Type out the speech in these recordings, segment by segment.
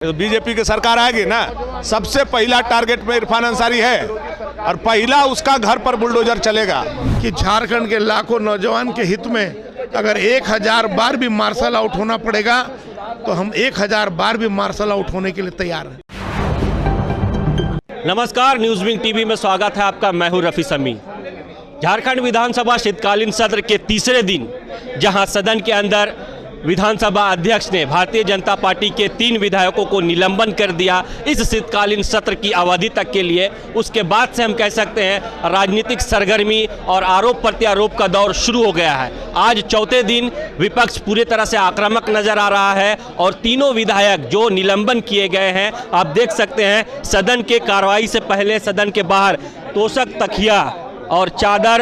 तो बीजेपी की सरकार आएगी ना, सबसे पहला टारगेट में इरफान अंसारी है और पहला उसका घर पर बुलडोजर चलेगा कि झारखंड के लाखों नौजवान के हित में अगर 1000 बार भी मार्शल आउट होना पड़ेगा तो हम 1000 बार भी मार्शल आउट होने के लिए तैयार हैं। नमस्कार, न्यूज़ विंग टीवी में स्वागत है आपका। मैं हूं रफी समी। झारखंड विधानसभा शीतकालीन सत्र के तीसरे दिन जहां सदन के अंदर विधानसभा अध्यक्ष ने भारतीय जनता पार्टी के 3 विधायकों को निलंबन कर दिया इस शीतकालीन सत्र की अवधि तक के लिए, उसके बाद से हम कह सकते हैं राजनीतिक सरगर्मी और आरोप प्रत्यारोप का दौर शुरू हो गया है। आज चौथे दिन विपक्ष पूरी तरह से आक्रामक नजर आ रहा है और तीनों विधायक जो निलंबन किए गए हैं, आप देख सकते हैं सदन के कार्रवाई से पहले सदन के बाहर तोशक तकिया और चादर,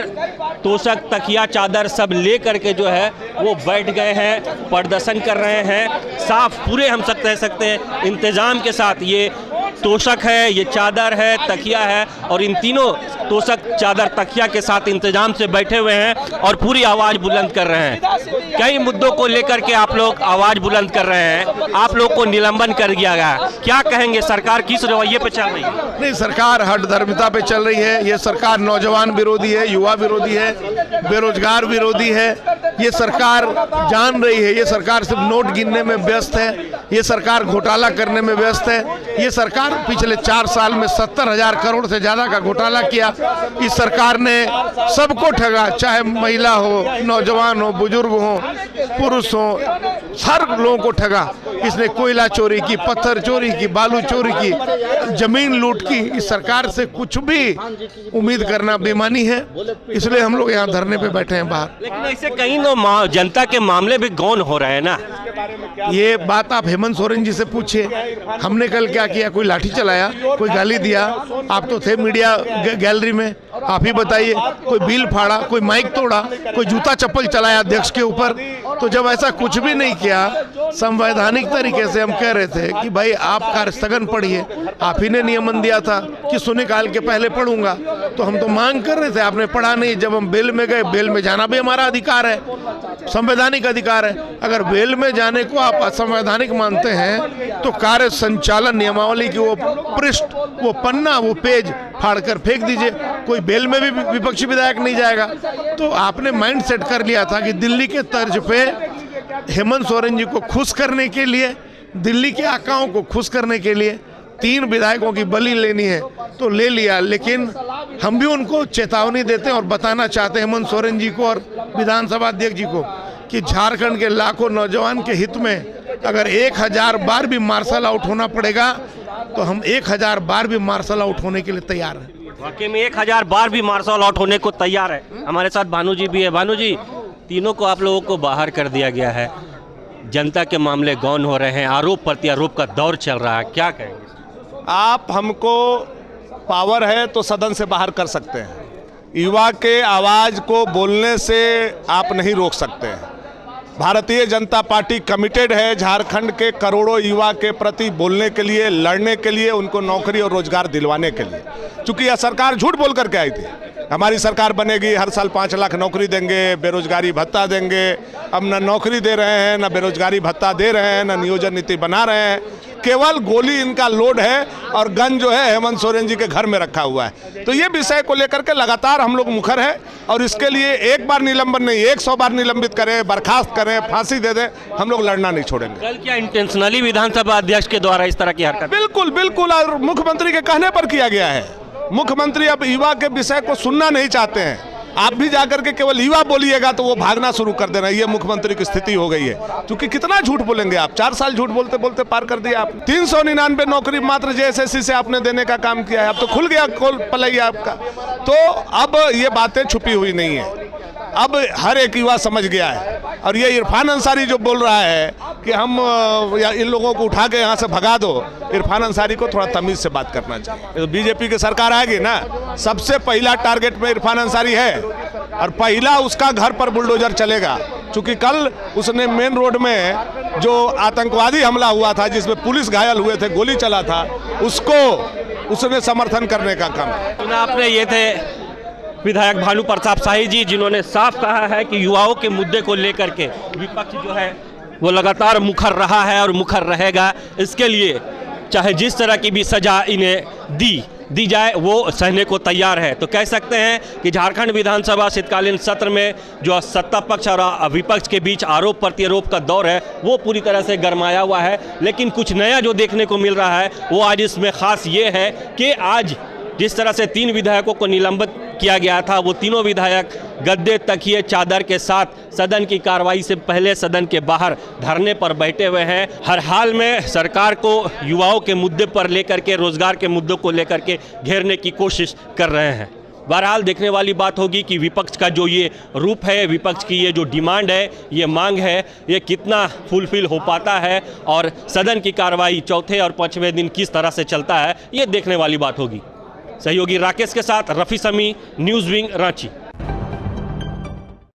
तोशक तकिया चादर सब ले करके जो है वो बैठ गए हैं, प्रदर्शन कर रहे हैं। साफ पूरे हम कह सकते हैं इंतजाम के साथ ये तोशक है, ये चादर है, तकिया है और इन तीनों तोशक चादर तकिया के साथ इंतजाम से बैठे हुए हैं और पूरी आवाज़ बुलंद कर रहे हैं। कई मुद्दों को लेकर के आप लोग आवाज़ बुलंद कर रहे हैं। आप लोग को निलंबन कर दिया गया, क्या कहेंगे? सरकार किस रवैये पे चल रही है? नहीं, सरकार हठधर्मिता पे चल रही है। ये सरकार नौजवान विरोधी है, युवा विरोधी है, बेरोजगार विरोधी है। ये सरकार जान रही है, ये सरकार सिर्फ नोट गिनने में व्यस्त है, ये सरकार घोटाला करने में व्यस्त है। ये सरकार पिछले 4 साल में 70,000 करोड़ से ज़्यादा का घोटाला किया। इस सरकार ने सबको ठगा, चाहे महिला हो, नौजवान हो, बुजुर्ग हो, पुरुष हो, हर लोगों को ठगा। इसने कोयला चोरी की, पत्थर चोरी की, बालू चोरी की, जमीन लूट की। इस सरकार से कुछ भी उम्मीद करना बेईमानी है, इसलिए हम लोग यहाँ धरने पे बैठे हैं बाहर। लेकिन ऐसे कहीं तो जनता के मामले भी गौन हो रहे हैं ना। ये बात आप हेमंत सोरेन जी से पूछिए। हमने कल क्या किया? कोई लाठी चलाया, कोई गाली दिया? आप तो थे मीडिया गैलरी में, आप ही बताइए। कोई बिल फाड़ा, कोई माइक तोड़ा, कोई जूता चप्पल चलाया अध्यक्ष के ऊपर? तो जब ऐसा कुछ भी नहीं किया, संवैधानिक तरीके से हम कह रहे थे कि भाई आप कार्य स्थगन पढ़िए। आप ही ने नियमन दिया था कि शून्यकाल के पहले पढ़ूंगा, तो हम तो मांग कर रहे थे, आपने पढ़ा नहीं। जब हम बेल में गए, बेल में जाना भी हमारा अधिकार है, संवैधानिक अधिकार है। अगर बेल में जाने को आप असंवैधानिक मानते हैं तो कार्य संचालन नियमावली की वो पृष्ठ, वो पन्ना, वो पेज फाड़ कर फेंक दीजिए। कोई बेल में भी विपक्षी विधायक नहीं जाएगा। तो आपने माइंड सेट कर लिया था कि दिल्ली के तर्ज पे हेमंत सोरेन जी को खुश करने के लिए, दिल्ली के आकाओं को खुश करने के लिए 3 विधायकों की बलि लेनी है तो ले लिया। लेकिन हम भी उनको चेतावनी देते हैं और बताना चाहते हैं हेमंत सोरेन जी को और विधानसभा अध्यक्ष जी को कि झारखंड के लाखों नौजवान के हित में अगर 1000 बार भी मार्शल आउट होना पड़ेगा तो हम 1000 बार भी मार्शल आउट होने के लिए तैयार हैं। वाकई में 1000 बार भी मार्शल आउट होने को तैयार है। हमारे साथ भानु जी भी है। भानु जी, तीनों को आप लोगों को बाहर कर दिया गया है, जनता के मामले गौन हो रहे हैं, आरोप प्रत्यारोप का दौर चल रहा है, क्या कहेंगे? आप हमको पावर है तो सदन से बाहर कर सकते हैं, युवा के आवाज़ को बोलने से आप नहीं रोक सकते हैं। भारतीय जनता पार्टी कमिटेड है झारखंड के करोड़ों युवा के प्रति बोलने के लिए, लड़ने के लिए, उनको नौकरी और रोजगार दिलवाने के लिए। चूंकि यह सरकार झूठ बोल करके आई थी, हमारी सरकार बनेगी, हर साल 5 लाख नौकरी देंगे, बेरोजगारी भत्ता देंगे। अब न नौकरी दे रहे हैं, न बेरोजगारी भत्ता दे रहे हैं, न नियोजन नीति बना रहे हैं। केवल गोली इनका लोड है और गन जो है हेमंत सोरेन जी के घर में रखा हुआ है। तो ये विषय को लेकर के लगातार हम लोग मुखर है और इसके लिए एक बार निलंबन नहीं, 100 बार निलंबित करें, बर्खास्त करें, फांसी दे दें, हम लोग लड़ना नहीं छोड़ेंगे। कल क्या इंटेंशनली विधानसभा अध्यक्ष के द्वारा इस तरह की हरकत? बिल्कुल बिल्कुल, और मुख्यमंत्री के कहने पर किया गया है। मुख्यमंत्री अब युवा के विषय को सुनना नहीं चाहते हैं। आप भी जाकर के केवल युवा बोलिएगा तो वो भागना शुरू कर देना। ये मुख्यमंत्री की स्थिति हो गई है। क्योंकि कितना झूठ बोलेंगे आप? 4 साल झूठ बोलते बोलते पार कर दिया आप। 399 नौकरी मात्र जेएसएससी से आपने देने का काम किया है। अब तो खुल गया खोल पलैया आपका। तो अब ये बातें छुपी हुई नहीं है, अब हर एक युवा समझ गया है। और ये इरफान अंसारी जो बोल रहा है कि हम इन लोगों को उठा के यहाँ से भगा दो, इरफान अंसारी को थोड़ा तमीज़ से बात करना चाहिए। तो बीजेपी की सरकार आएगी ना, सबसे पहला टारगेट में इरफान अंसारी है और पहला उसका घर पर बुलडोजर चलेगा। चूँकि कल उसने मेन रोड में जो आतंकवादी हमला हुआ था, जिसमें पुलिस घायल हुए थे, गोली चला था, उसको उसने समर्थन करने का काम किया। आपने ये थे विधायक भानु प्रताप शाही जी, जिन्होंने साफ कहा है कि युवाओं के मुद्दे को लेकर के विपक्ष जो है वो लगातार मुखर रहा है और मुखर रहेगा। इसके लिए चाहे जिस तरह की भी सजा इन्हें दी जाए वो सहने को तैयार है। तो कह सकते हैं कि झारखंड विधानसभा शीतकालीन सत्र में जो सत्ता पक्ष और विपक्ष के बीच आरोप प्रत्यारोप का दौर है वो पूरी तरह से गरमाया हुआ है। लेकिन कुछ नया जो देखने को मिल रहा है वो आज इसमें खास ये है कि आज जिस तरह से 3 विधायकों को निलंबित किया गया था, वो तीनों विधायक गद्दे, तकिए, चादर के साथ सदन की कार्रवाई से पहले सदन के बाहर धरने पर बैठे हुए हैं। हर हाल में सरकार को युवाओं के मुद्दे पर लेकर के, रोजगार के मुद्दों को लेकर के घेरने की कोशिश कर रहे हैं। बहरहाल देखने वाली बात होगी कि विपक्ष का जो ये रूप है, विपक्ष की ये जो डिमांड है, ये मांग है, ये कितना फुलफिल हो पाता है और सदन की कार्रवाई चौथे और 5वें दिन किस तरह से चलता है, ये देखने वाली बात होगी। सहयोगी राकेश के साथ रफ़ी समी, न्यूज़ विंग, रांची।